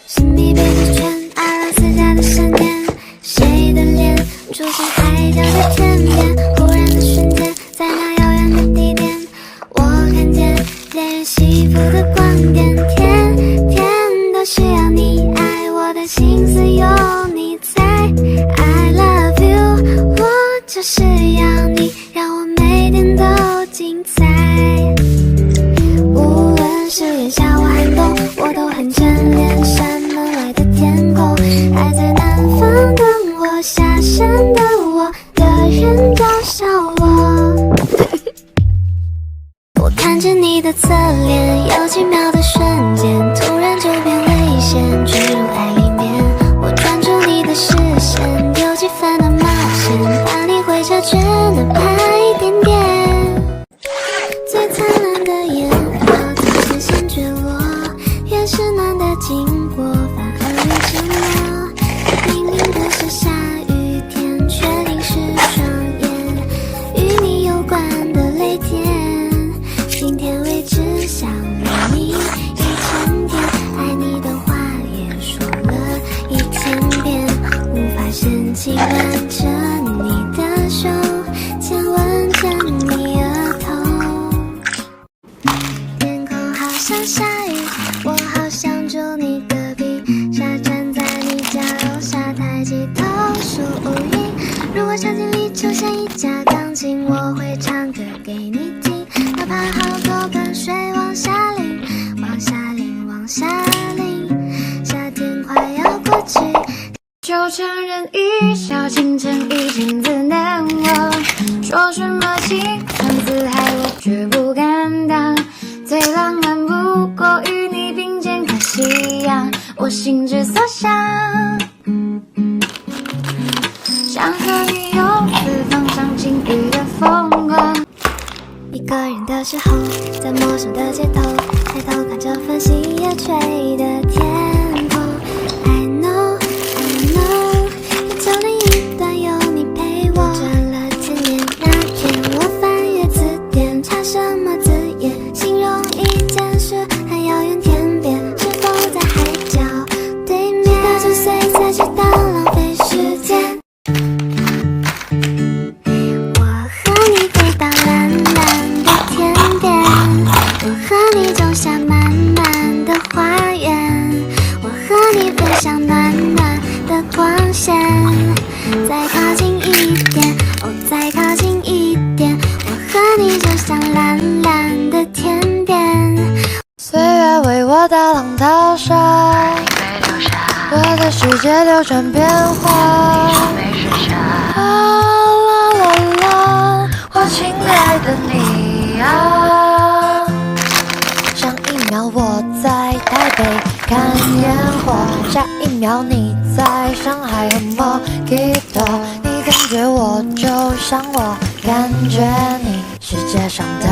神秘背着圈，阿拉斯加的闪电，谁的脸出现海角的天边？忽然的瞬间，在那遥远的地点，我看见恋人幸福的光点，天天都需要你爱，我的心思有你在。I love you， 我就是要你，让我每天都精彩。无论是炎夏或寒冬，我都很眷恋山门外的天空，还在南方等我下山的我的人嘲笑我。我看着你的侧脸，有几秒的瞬间，突然就变危险，坠入爱里面。我专注你的视线，有几分的冒险，怕你会察觉，哪怕一点点。最灿烂的烟火总是先坠落，越是暖的经过，反而越寂寞。明明不是下雨天，却淋湿双眼，与你有关的泪点，今天为止想了你1000遍，爱你的话也说了1000遍，无法深情挽着你的手，亲吻着你额头。天空好像下雨，我好想住你隔壁，沙站在你家楼下，抬起头数乌云。如果场景里出现一架钢琴，我会唱歌给你听，哪怕好多盆水往下淋，往下淋，往下淋。夏天快要过去，就承认一笑倾城，一镜子难忘。说什么情深似海，我绝不敢当。最浪漫不过与你并肩看夕阳，我心之所向。想和你游四方赏晴雨的风光。一个人的时候，在陌生的街头，抬头看着繁星夜垂的天空。I know， 地球另一端有你陪我，转了千年。那天我翻阅字典，查什么字眼，形容一件事很遥远天边，是否在海角对面？到9岁才知道浪费时间。我和你飞到蓝蓝的天边，我和你种下满满的花园，我和你分享暖暖的光线。再靠近一点，哦，再靠近一点，我和你就像蓝蓝的天边。岁月为我大浪淘沙，我的世界流转变化。啦啦啦，我亲爱的你啊！上一秒我在台北看烟火，下一秒你在上海和莫吉托。你感觉我就像我感觉你，世界上的